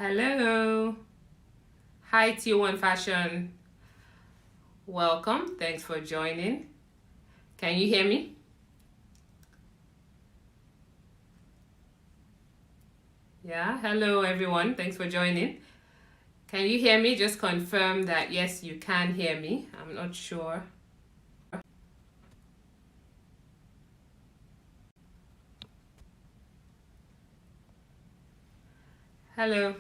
Hello. Hi, T1 Fashion. Welcome. Thanks for joining. Can you hear me? Yeah. Hello, everyone. Thanks for joining. Can you hear me? Just confirm that yes, you can hear me. I'm not sure. Hello.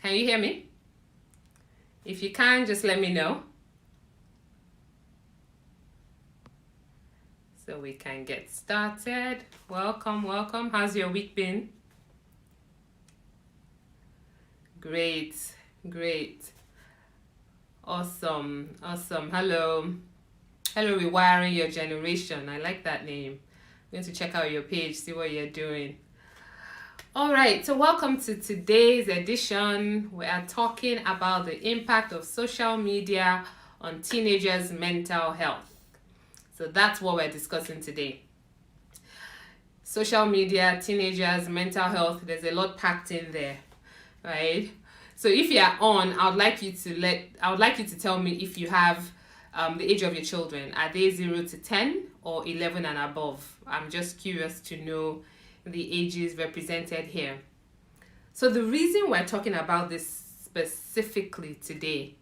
Can you hear me? If you can, just let me know so we can get started. Welcome, welcome. How's your week been? Great, great. Awesome, awesome. Hello. Hello, Rewiring Your Generation. I like that name. I'm going to check out your page, see what you're doing. All right, so welcome to today's edition. We are talking about the impact of social media on teenagers' mental health. So that's what we're discussing today. Social media, teenagers, mental health, there's a lot packed in there, right? So if you are on, I would like you to tell me if you have the age of your children. Are they 0 to 10 or 11 and above? I'm just curious to know the ages represented here. So the reason we're talking about this specifically today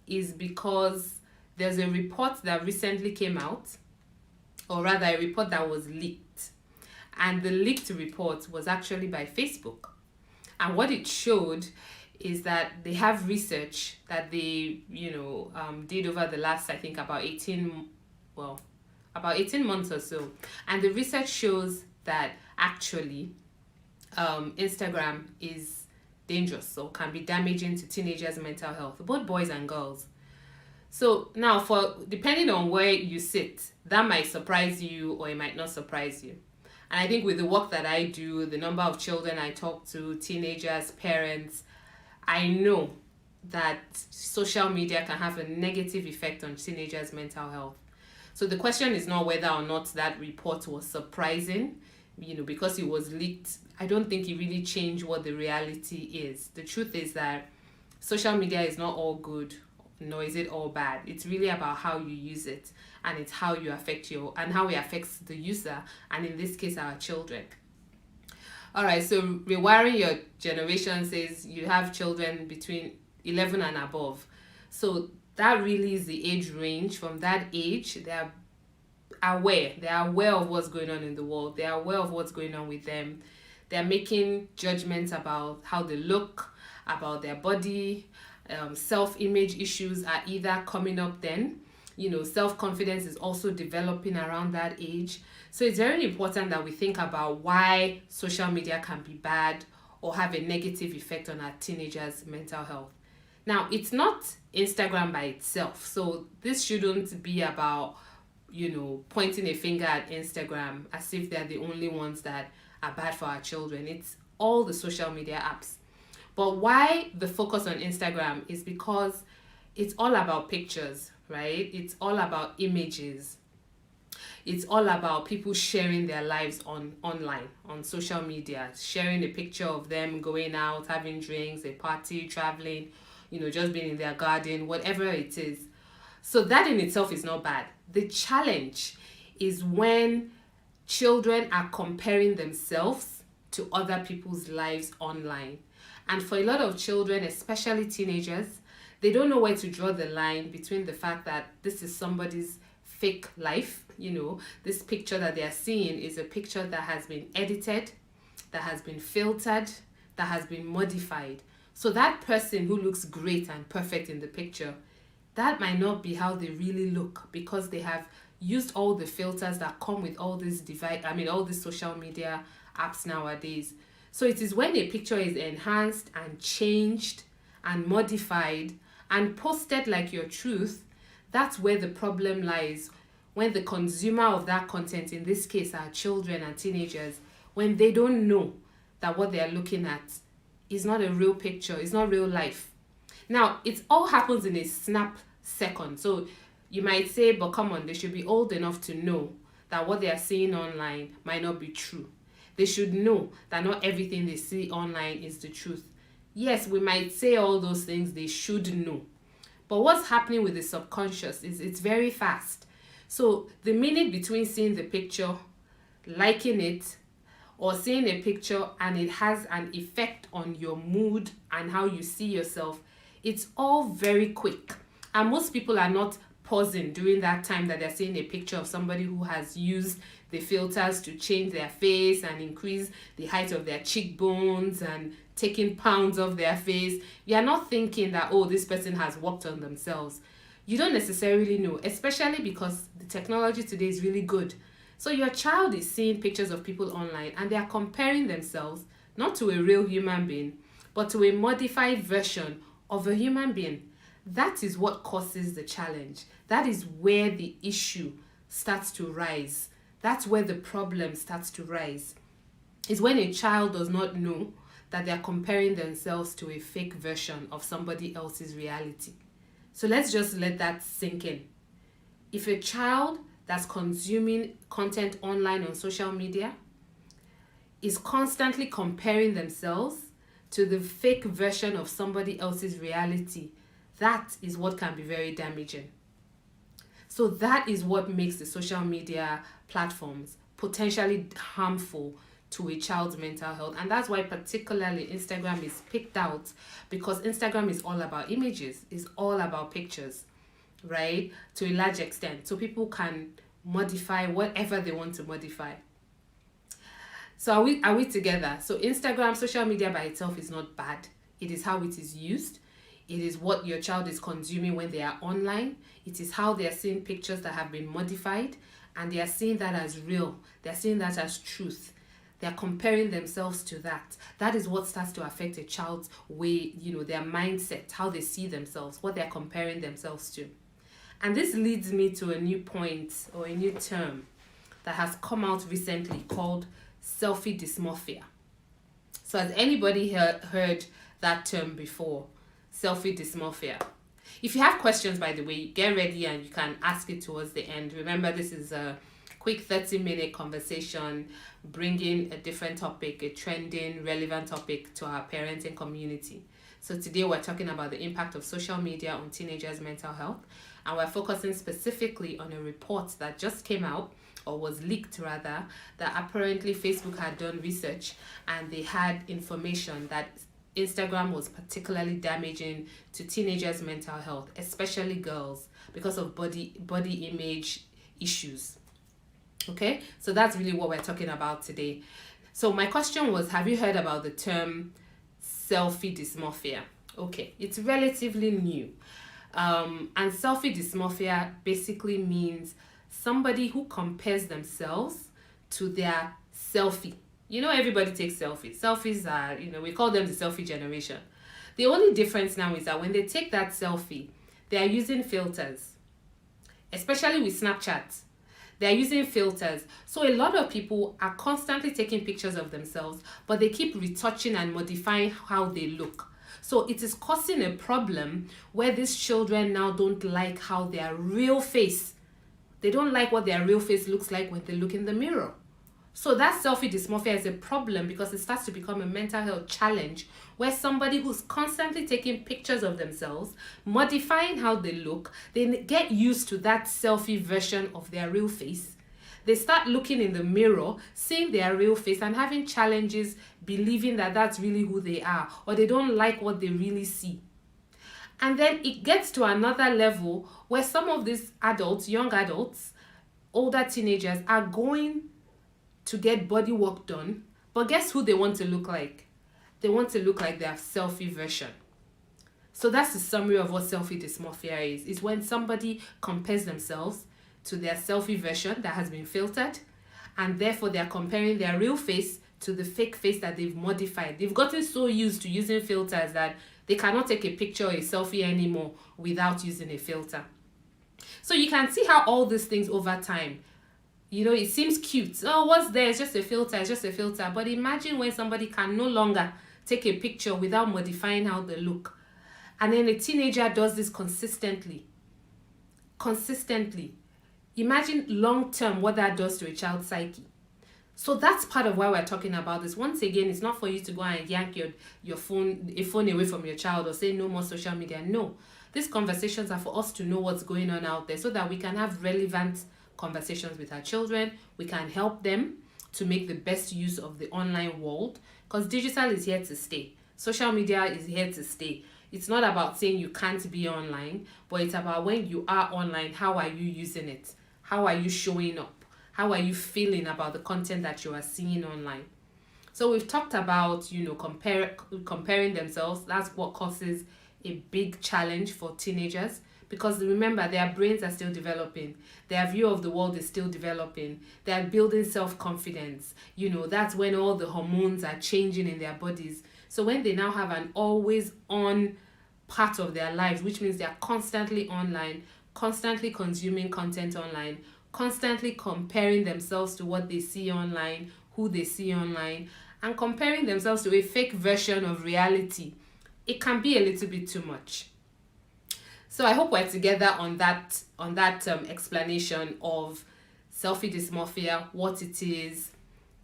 is because there's a report that recently came out, or rather a report that was leaked. And the leaked report was actually by Facebook. And what it showed is that they have research that they, did over the last, I think, about 18 months or so. And the research shows that actually Instagram is dangerous or can be damaging to teenagers' mental health, both boys and girls. So now, for depending on where you sit, that might surprise you or it might not surprise you. And I think with the work that I do, the number of children I talk to, teenagers, parents, I know that social media can have a negative effect on teenagers' mental health. So the question is not whether or not that report was surprising, because it was leaked. I don't think it really changed what the reality is. The truth is that social media is not all good, nor is it all bad. It's really about how you use it, and it's how you affect and how it affects the user, and in this case, our children. All right, so Rewiring Your Generation says you have children between 11 and above. So that really is the age range. From that age, they're aware of what's going on in the world. They're aware of what's going on with them. They're making judgments about how they look, about their body. Self-image issues are either coming up then. Self-confidence is also developing around that age. So it's very important that we think about why social media can be bad or have a negative effect on our teenagers' mental health. Now, it's not Instagram by itself. So this shouldn't be about, pointing a finger at Instagram as if they're the only ones that are bad for our children. It's all the social media apps. But why the focus on Instagram is because it's all about pictures, right? It's all about images. It's all about people sharing their lives online, on social media, sharing a picture of them going out, having drinks, a party, traveling, just being in their garden, whatever it is. So that in itself is not bad. The challenge is when children are comparing themselves to other people's lives online. And for a lot of children, especially teenagers, they don't know where to draw the line between the fact that this is somebody's fake life. This picture that they're seeing is a picture that has been edited, that has been filtered, that has been modified. So that person who looks great and perfect in the picture, that might not be how they really look, because they have used all the filters that come with all these all these social media apps nowadays. So it is when a picture is enhanced and changed and modified and posted like your truth, that's where the problem lies. When the consumer of that content, in this case our children and teenagers, when they don't know that what they are looking at is not a real picture, it's not real life. Now, it all happens in a snap second. So you might say, but come on, they should be old enough to know that what they are seeing online might not be true. They should know that not everything they see online is the truth. Yes, we might say all those things they should know. But what's happening with the subconscious is it's very fast. So the minute between seeing the picture, liking it, or seeing a picture and it has an effect on your mood and how you see yourself, it's all very quick. And most people are not pausing during that time that they're seeing a picture of somebody who has used the filters to change their face and increase the height of their cheekbones and taking pounds off their face. You're not thinking that, oh, this person has worked on themselves. You don't necessarily know, especially because the technology today is really good. So your child is seeing pictures of people online and they are comparing themselves not to a real human being, but to a modified version of a human being. That is what causes the challenge. That is where the issue starts to rise. That's where the problem starts to rise. It's when a child does not know that they are comparing themselves to a fake version of somebody else's reality. So let's just let that sink in. If a child that's consuming content online on social media is constantly comparing themselves to the fake version of somebody else's reality, that is what can be very damaging. So that is what makes the social media platforms potentially harmful to a child's mental health. And that's why particularly Instagram is picked out, because Instagram is all about images, is all about pictures, right? To a large extent. So people can modify whatever they want to modify. So are we together? So Instagram, social media by itself is not bad. It is how it is used. It is what your child is consuming when they are online. It is how they are seeing pictures that have been modified, and they are seeing that as real. They are seeing that as truth. They are comparing themselves to that. That is what starts to affect a child's way, their mindset, how they see themselves, what they're comparing themselves to. And this leads me to a new point or a new term that has come out recently called selfie dysmorphia. So has anybody heard that term before? Selfie dysmorphia. If you have questions, by the way, get ready and you can ask it towards the end. Remember, this is a quick 30-minute conversation bringing a different topic, a trending, relevant topic to our parenting community. So today we're talking about the impact of social media on teenagers' mental health, and we're focusing specifically on a report that just came out, or was leaked rather, that apparently Facebook had done research and they had information that Instagram was particularly damaging to teenagers' mental health, especially girls, because of body image issues. Okay, so that's really what we're talking about today. So my question was, have you heard about the term selfie dysmorphia? Okay, it's relatively new. And selfie dysmorphia basically means somebody who compares themselves to their selfie. Everybody takes selfies. Selfies are, we call them the selfie generation. The only difference now is that when they take that selfie, they are using filters, especially with Snapchat. They are using filters. So a lot of people are constantly taking pictures of themselves, but they keep retouching and modifying how they look. So it is causing a problem where these children now don't like how their real face, they don't like what their real face looks like when they look in the mirror. So that selfie dysmorphia is a problem because it starts to become a mental health challenge where somebody who's constantly taking pictures of themselves, modifying how they look, they get used to that selfie version of their real face. They start looking in the mirror, seeing their real face and having challenges believing that that's really who they are, or they don't like what they really see. And then it gets to another level where some of these adults, young adults, older teenagers are going to get body work done, but guess who they want to look like? They want to look like their selfie version. So that's the summary of what selfie dysmorphia is. It's when somebody compares themselves to their selfie version that has been filtered, and therefore they're comparing their real face to the fake face that they've modified. They've gotten so used to using filters that they cannot take a picture or a selfie anymore without using a filter. So you can see how all these things over time, it seems cute. Oh, what's there? It's just a filter. It's just a filter. But imagine when somebody can no longer take a picture without modifying how they look. And then a teenager does this consistently. Imagine long term what that does to a child's psyche. So that's part of why we're talking about this. Once again, it's not for you to go and yank your phone away from your child or say no more social media. No. These conversations are for us to know what's going on out there so that we can have relevant conversations with our children. We can help them to make the best use of the online world, because digital is here to stay. Social media is here to stay. It's not about saying you can't be online, but it's about when you are online, how are you using it? How are you showing up? How are you feeling about the content that you are seeing online? So we've talked about, comparing themselves. That's what causes a big challenge for teenagers, because remember, their brains are still developing. Their view of the world is still developing. They're building self-confidence. That's when all the hormones are changing in their bodies. So when they now have an always on part of their lives, which means they're constantly online, constantly consuming content online, constantly comparing themselves to what they see online, who they see online, and comparing themselves to a fake version of reality, it can be a little bit too much. So I hope we're together on that explanation of selfie dysmorphia, what it is,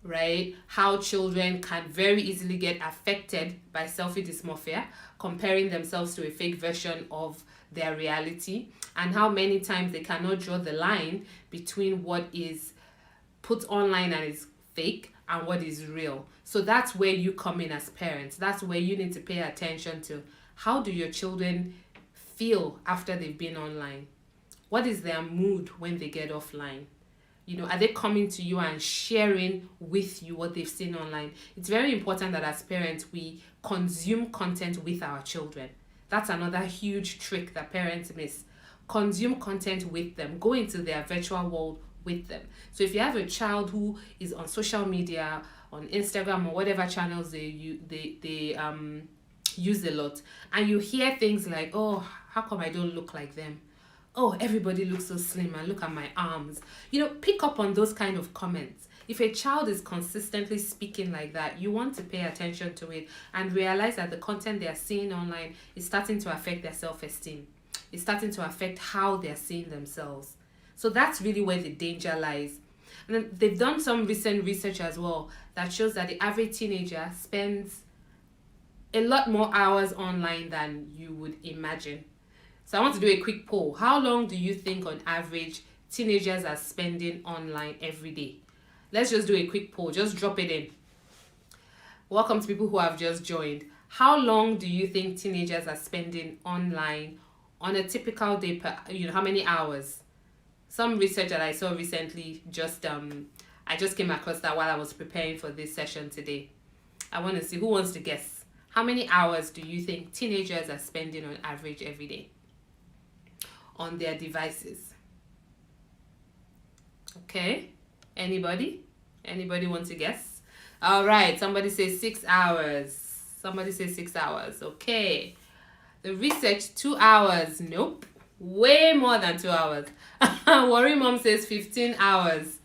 right? How children can very easily get affected by selfie dysmorphia, comparing themselves to a fake version of their reality, and how many times they cannot draw the line between what is put online and is fake and what is real. So that's where you come in as parents. That's where you need to pay attention to, how do your children feel after they've been online? What is their mood when they get offline? Are they coming to you and sharing with you what they've seen online? It's very important that as parents, we consume content with our children. That's another huge trick that parents miss. Consume content with them. Go into their virtual world with them. So if you have a child who is on social media, on Instagram or whatever channels they use a lot, and you hear things like, oh, how come I don't look like them? Oh, everybody looks so slim and look at my arms. Pick up on those kind of comments. If a child is consistently speaking like that, you want to pay attention to it and realize that the content they are seeing online is starting to affect their self-esteem. It's starting to affect how they're seeing themselves. So that's really where the danger lies. And then they've done some recent research as well that shows that the average teenager spends a lot more hours online than you would imagine. So I want to do a quick poll. How long do you think on average teenagers are spending online every day? Let's just do a quick poll. Just drop it in. Welcome to people who have just joined. How long do you think teenagers are spending online on a typical day how many hours? Some research that I saw recently, I just came across that while I was preparing for this session today. I want to see who wants to guess. How many hours do you think teenagers are spending on average every day on their devices? Okay. Anybody want to guess? All right. Somebody says 6 hours. Somebody says 6 hours. Okay. The research, 2 hours. Nope. Way more than 2 hours. Worry Mom says 15 hours.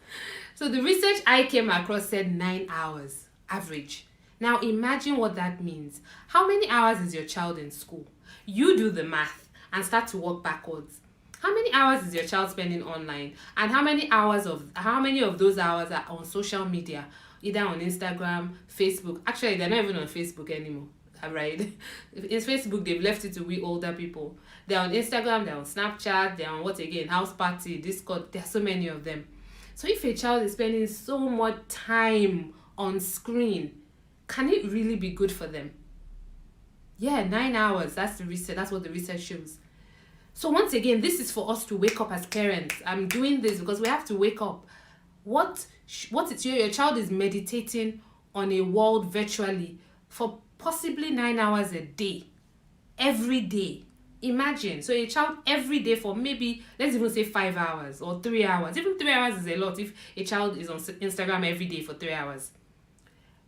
So the research I came across said 9 hours average. Now imagine what that means. How many hours is your child in school? You do the math and start to work backwards. How many hours is your child spending online? And how many of those hours are on social media? Either on Instagram, Facebook. Actually, they're not even on Facebook anymore. Right? In Facebook, they've left it to we older people. They're on Instagram, they're on Snapchat, they're on what again? House Party, Discord. There are so many of them. So if a child is spending so much time on screen, can it really be good for them? Yeah, 9 hours. That's the research. That's what the research shows. So once again, this is for us to wake up as parents. I'm doing this because we have to wake up. What it's your child is meditating on a world virtually for possibly 9 hours a day, every day. Imagine. So a child every day for maybe, let's even say 5 hours or 3 hours. Even 3 hours is a lot if a child is on Instagram every day for 3 hours.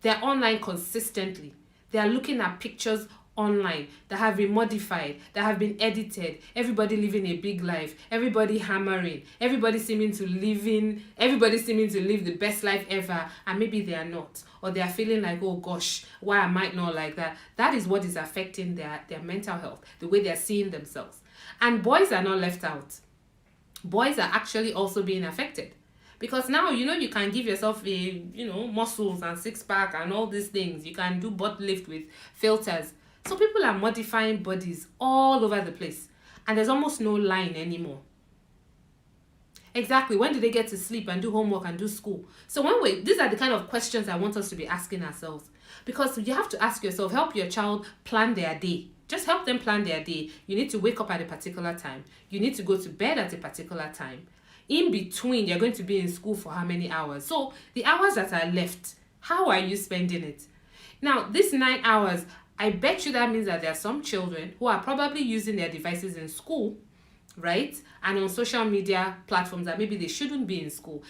They're online consistently. They are looking at pictures online that have been modified, that have been edited. Everybody living a big life. Everybody hammering. Everybody seeming to live the best life ever, and maybe they are not, or they are feeling like, oh gosh, why am I not like that? That is what is affecting their mental health, the way they are seeing themselves. And boys are not left out. boys are actually also being affected. Because now, you can give yourself muscles and six pack and all these things. You can do butt lift with filters. So people are modifying bodies all over the place. And there's almost no line anymore. Exactly. When do they get to sleep and do homework and do school? So these are the kind of questions I want us to be asking ourselves. Because you have to ask yourself, help your child plan their day. Just help them plan their day. You need to wake up at a particular time. You need to go to bed at a particular time. In between, you're going to be in school for how many hours? So the hours that are left, how are you spending it? Now, these 9 hours, I bet you that means that there are some children who are probably using their devices in school, right? And on social media platforms that maybe they shouldn't be in school.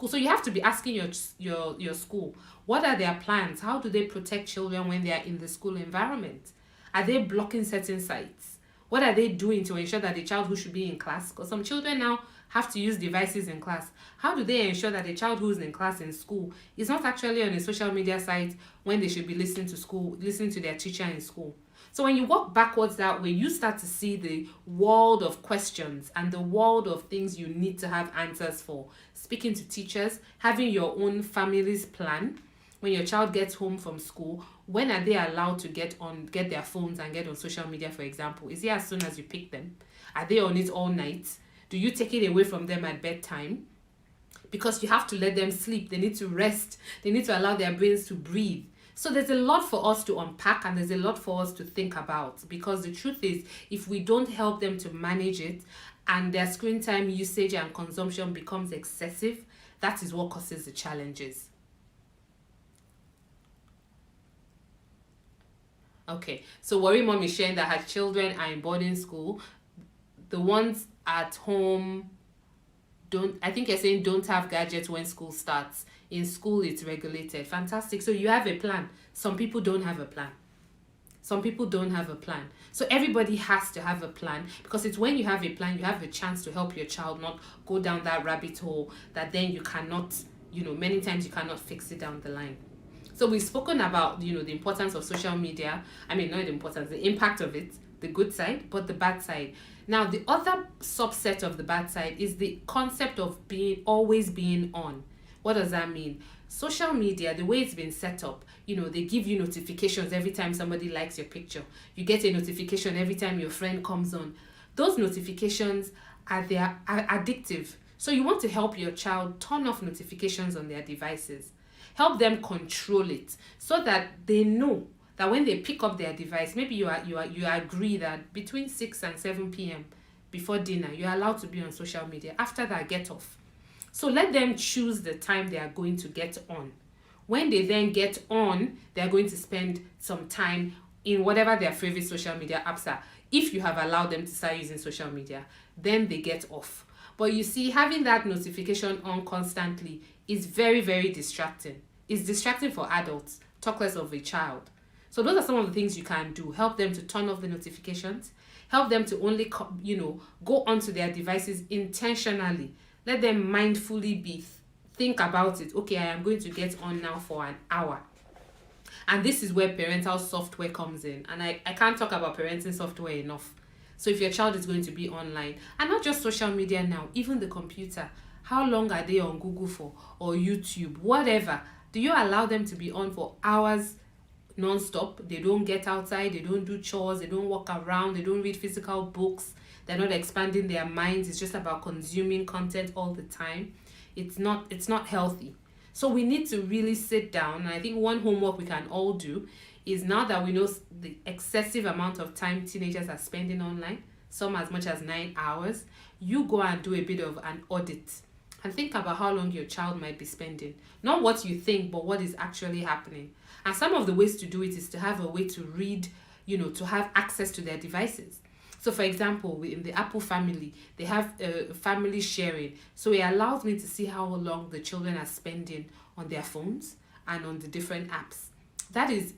So you have to be asking your school, what are their plans? How do they protect children when they are in the school environment? Are they blocking certain sites? What are they doing to ensure that the child who should be in class, because some children now have to use devices in class, how do they ensure that the child who's in class in school is not actually on a social media site when they should be listening to their teacher in school? So when you walk backwards that way, you start to see the world of questions and the world of things you need to have answers for. Speaking to teachers, having your own family's plan. When your child gets home from school, when are they allowed to get their phones and get on social media, for example? Is it as soon as you pick them? Are they on it all night? Do you take it away from them at bedtime? Because you have to let them sleep. They need to rest. They need to allow their brains to breathe. So there's a lot for us to unpack and there's a lot for us to think about, because the truth is, if we don't help them to manage it and their screen time usage and consumption becomes excessive, that is what causes the challenges. Okay, so Worry Mom is sharing that her children are in boarding school. The ones at home I think you're saying don't have gadgets when school starts. In school, it's regulated. Fantastic. So you have a plan. Some people don't have a plan. So everybody has to have a plan, because it's when you have a plan, you have a chance to help your child not go down that rabbit hole that then you cannot, many times you cannot fix it down the line. So we've spoken about, the importance of social media. I mean, not the importance, the impact of it, the good side, but the bad side. Now, the other subset of the bad side is the concept of always being on. What does that mean? Social media, the way it's been set up, they give you notifications every time somebody likes your picture. You get a notification every time your friend comes on. Those notifications are addictive. So you want to help your child turn off notifications on their devices. Help them control it so that they know that when they pick up their device, maybe you agree that between 6 and 7 p.m. before dinner, you're allowed to be on social media. After that, get off. So let them choose the time they are going to get on. When they then get on, they're going to spend some time in whatever their favorite social media apps are. If you have allowed them to start using social media, then they get off. But you see, having that notification on constantly is very, very distracting. It's distracting for adults, talk less of a child. So those are some of the things you can do. Help them to turn off the notifications. Help them to only, go onto their devices intentionally. Let them mindfully think about it. Okay, I am going to get on now for an hour. And this is where parental software comes in. And I can't talk about parenting software enough. So if your child is going to be online, and not just social media now, even the computer, how long are they on Google for, or YouTube, whatever? Do you allow them to be on for hours non-stop? They don't get outside, they don't do chores, they don't walk around, they don't read physical books, they're not expanding their minds. It's just about consuming content all the time. It's not healthy. So we need to really sit down, and I think one homework we can all do is, now that we know the excessive amount of time teenagers are spending online, some as much as 9 hours, you go and do a bit of an audit and think about how long your child might be spending. Not what you think, but what is actually happening. And some of the ways to do it is to have a way to read, to have access to their devices. So for example, in the Apple family, they have family sharing. So it allows me to see how long the children are spending on their phones and on the different apps. That is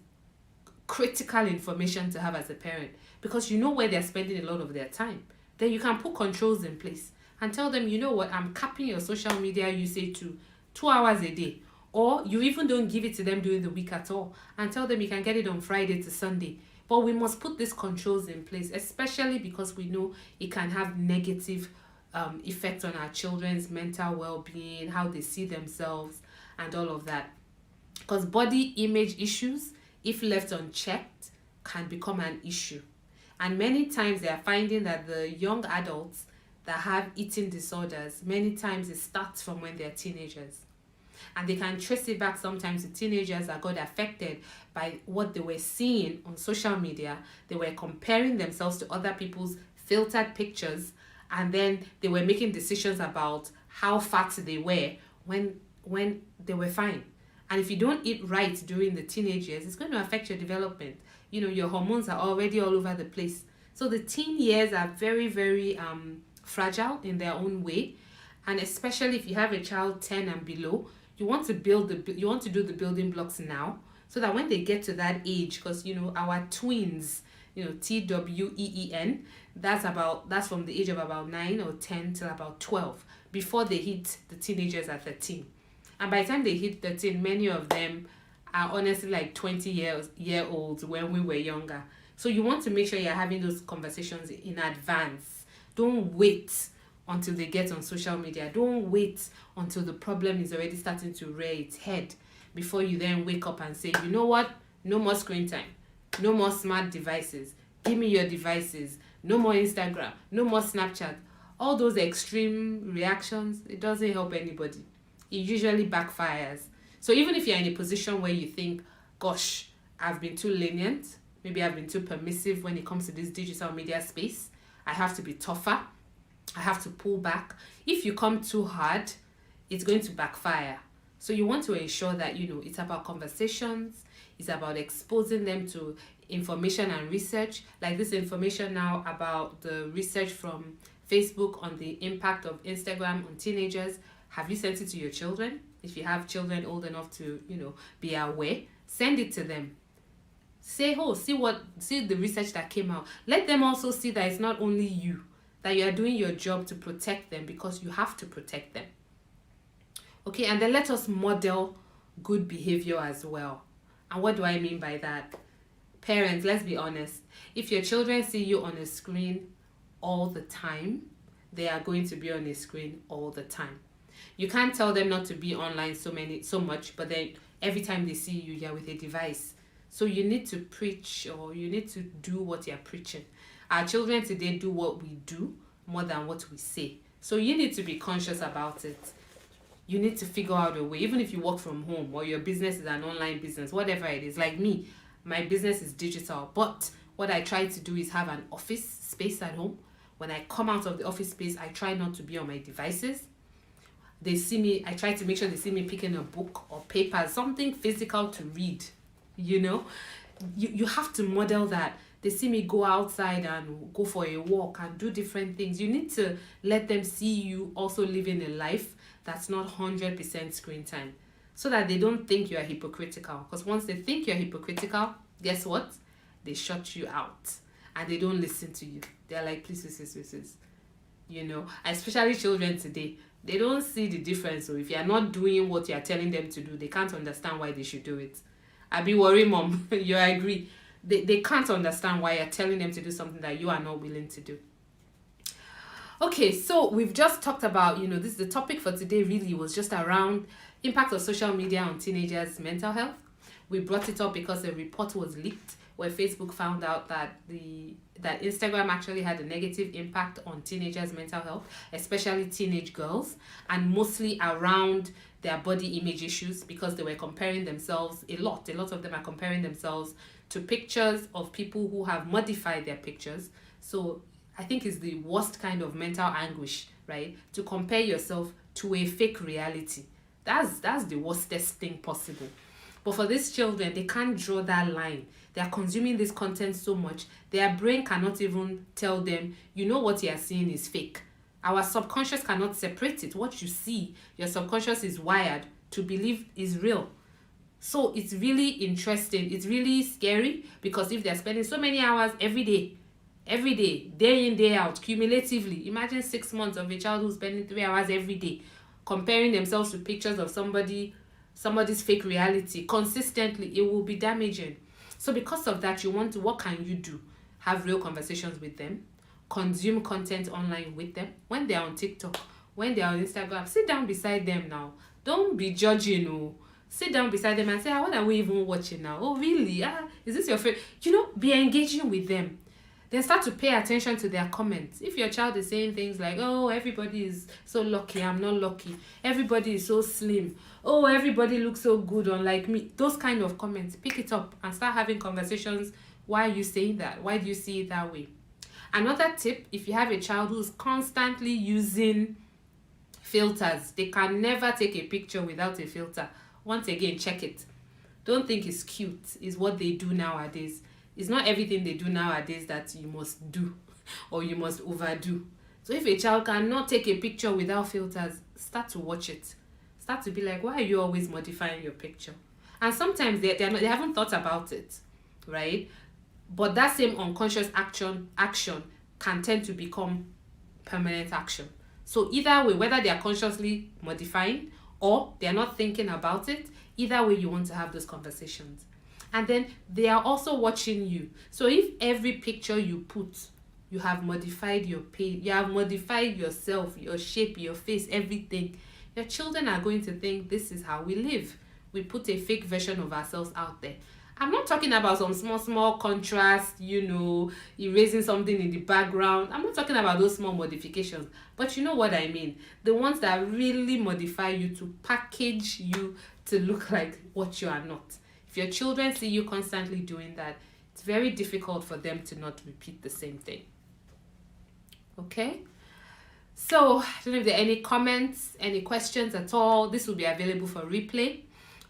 critical information to have as a parent, because you know where they're spending a lot of their time. Then you can put controls in place and tell them, I'm capping your social media usage to 2 hours a day. Or you even don't give it to them during the week at all, and tell them you can get it on Friday to Sunday. But we must put these controls in place, especially because we know it can have negative effect on our children's mental well-being, how they see themselves, and all of that. Because body image issues, if left unchecked, can become an issue. And many times they are finding that the young adults that have eating disorders, many times it starts from when they're teenagers. And they can trace it back sometimes to teenagers that got affected by what they were seeing on social media. They were comparing themselves to other people's filtered pictures, and then they were making decisions about how fat they were when they were fine. And if you don't eat right during the teenage years, it's going to affect your development. Your hormones are already all over the place. So the teen years are very, very fragile in their own way. And especially if you have a child 10 and below, you want to do the building blocks now, so that when they get to that age, because our twins, TWEEN, that's from the age of about 9 or 10 till about 12, before they hit the teenagers at 13. And by the time they hit 13, many of them are honestly like 20-year-olds when we were younger. So you want to make sure you're having those conversations in advance. Don't wait until they get on social media. Don't wait until the problem is already starting to rear its head before you then wake up and say, you know what? No more screen time. No more smart devices. Give me your devices. No more Instagram. No more Snapchat. All those extreme reactions, it doesn't help anybody. It usually backfires. So even if you're in a position where you think, gosh, I've been too lenient, maybe I've been too permissive when it comes to this digital media space, I have to be tougher, I have to pull back. If you come too hard, it's going to backfire. So you want to ensure that, it's about conversations, it's about exposing them to information and research, like this information now about the research from Facebook on the impact of Instagram on teenagers. Have you sent it to your children? If you have children old enough to, be aware, send it to them. Say, see the research that came out. Let them also see that it's not only you, that you are doing your job to protect them, because you have to protect them. Okay, and then let us model good behavior as well. And what do I mean by that? Parents, let's be honest. If your children see you on a screen all the time, they are going to be on a screen all the time. You can't tell them not to be online so much, but then every time they see you, you're with a device. So you need to preach, or you need to do what you're preaching. Our children today do what we do more than what we say. So you need to be conscious about it. You need to figure out a way, even if you work from home or your business is an online business, whatever it is. Like me, my business is digital, but what I try to do is have an office space at home. When I come out of the office space, I try not to be on my devices. They see me, I try to make sure they see me picking a book or paper, something physical to read. You have to model that. They see me go outside and go for a walk and do different things. You need to let them see you also living a life that's not 100% screen time, so that they don't think you're hypocritical. Because once they think you're hypocritical, guess what? They shut you out and they don't listen to you. They're like, please. Especially children today, they don't see the difference. So if you're not doing what you're telling them to do, they can't understand why they should do it. I be worried, mom. You agree? They can't understand why you're telling them to do something that you are not willing to do. Okay, so we've just talked about, this is the topic for today really was just around impact of social media on teenagers' mental health. We brought it up because a report was leaked where Facebook found out that Instagram actually had a negative impact on teenagers' mental health, especially teenage girls, and mostly around their body image issues, because they were comparing themselves a lot of them are comparing themselves to pictures of people who have modified their pictures. So I think it's the worst kind of mental anguish, right? To compare yourself to a fake reality. That's the worstest thing possible. But for these children, they can't draw that line. They are consuming this content so much, their brain cannot even tell them, what you are seeing is fake. Our subconscious cannot separate it. What you see, your subconscious is wired to believe is real. So it's really interesting. It's really scary, because if they're spending so many hours every day, day in, day out, cumulatively, imagine 6 months of a child who's spending 3 hours every day, comparing themselves to pictures of somebody's fake reality consistently, it will be damaging. So because of that, what can you do? Have real conversations with them. consume content online with them. When they're on TikTok, when they're on Instagram, sit down beside them now. Don't be judging. Oh. Sit down beside them and say, what are we even watching now? Oh, really? Is this your favorite? Be engaging with them. Then start to pay attention to their comments. If your child is saying things like, oh, everybody is so lucky, I'm not lucky. Everybody is so slim. Oh, everybody looks so good, unlike me. Those kind of comments, pick it up and start having conversations. Why are you saying that? Why do you see it that way? Another tip, if you have a child who's constantly using filters, they can never take a picture without a filter. Once again, check it. Don't think it's cute. It's what they do nowadays. It's not everything they do nowadays that you must do or you must overdo. So if a child cannot take a picture without filters, start to watch it. Start to be like, why are you always modifying your picture? And sometimes they haven't thought about it, right? But that same unconscious action can tend to become permanent action. So either way, whether they are consciously modifying or they are not thinking about it, either way you want to have those conversations. And then they are also watching you. So if every picture you put, you have modified your page, you have modified yourself, your shape, your face, everything, your children are going to think this is how we live. We put a fake version of ourselves out there. I'm not talking about some small contrast, erasing something in the background. I'm not talking about those small modifications. But you know what I mean. The ones that really modify you to package you to look like what you are not. If your children see you constantly doing that, it's very difficult for them to not repeat the same thing. Okay? So, I don't know if there are any comments, any questions at all. This will be available for replay,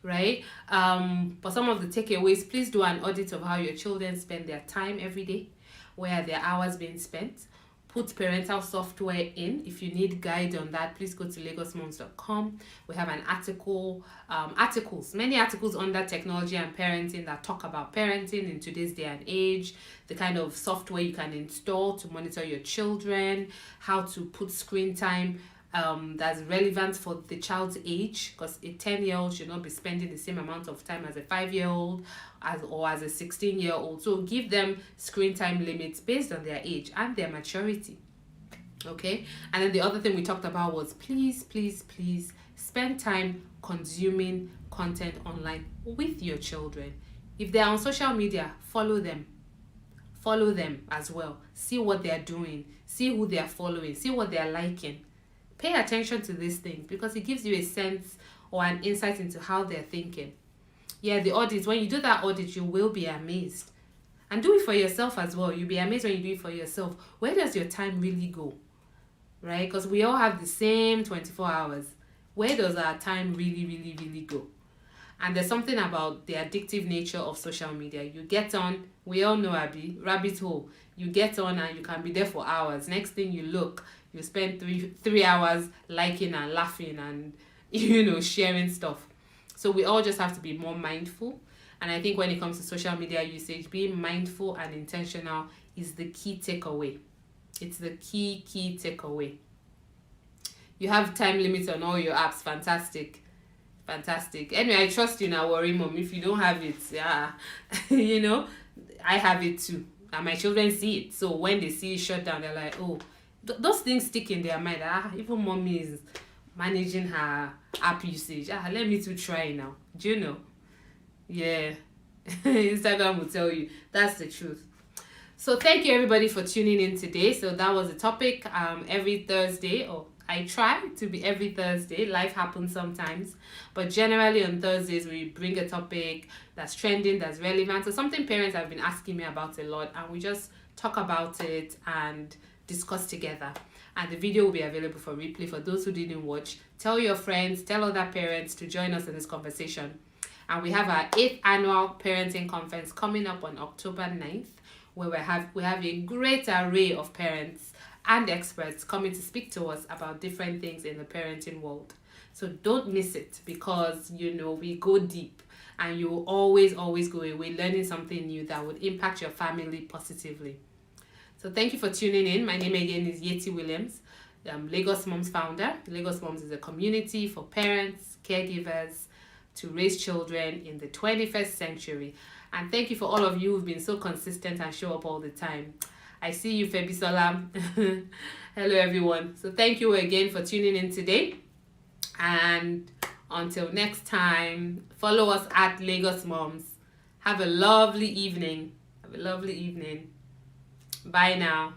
right? For some of the takeaways, please do an audit of how your children spend their time every day. Where are their hours being spent? Put parental software in. If you need guide on that, please go to LagosMums.com. We have an many articles under technology and parenting that talk about parenting in today's day and age, the kind of software you can install to monitor your children, how to put screen time that's relevant for the child's age, because a 10-year-old should not be spending the same amount of time as a 5-year-old or as a 16-year-old. So give them screen time limits based on their age and their maturity. Okay? And then the other thing we talked about was please spend time consuming content online with your children. If they're on social media, follow them as well. See what they're doing, see who they're following, see what they're liking. Pay attention to these things because it gives you a sense or an insight into how they're thinking. Yeah, the audit, when you do that audit, you will be amazed. And do it for yourself as well. You'll be amazed when you do it for yourself. Where does your time really go? Right? Because we all have the same 24 hours. Where does our time really go? And there's something about the addictive nature of social media. You get on, we all know Abby, rabbit hole. You get on and you can be there for hours. Next thing you look, you spend three hours liking and laughing and sharing stuff. So we all just have to be more mindful. And I think when it comes to social media usage, being mindful and intentional is the key takeaway. It's the key takeaway. You have time limits on all your apps. Fantastic. Anyway, I trust you now, Worry Mom. If you don't have it, I have it too. And my children see it. So when they see it shut down, they're like, oh, those things stick in their mind. Even mommy is managing her app usage. Let me too try now. Do you know? Yeah. Instagram will tell you. That's the truth. So thank you everybody for tuning in today. So that was the topic. Every Thursday, or I try to be every Thursday. Life happens sometimes. But generally on Thursdays, we bring a topic that's trending, that's relevant. So something parents have been asking me about a lot. And we just talk about it and discuss together. And the video will be available for replay for those who didn't watch. Tell your friends, tell other parents to join us in this conversation. And we have our 8th annual parenting conference coming up on October 9th, where we have a great array of parents and experts coming to speak to us about different things in the parenting world. So don't miss it because, we go deep and you will always go away learning something new that would impact your family positively. So thank you for tuning in. My name again is Yeti Williams. I'm Lagos Mums founder. Lagos Mums is a community for parents, caregivers to raise children in the 21st century. And thank you for all of you who've been so consistent and show up all the time. I see you, Febisola. Hello, everyone. So thank you again for tuning in today. And until next time, follow us at LagosMums. Have a lovely evening. Have a lovely evening. Bye now.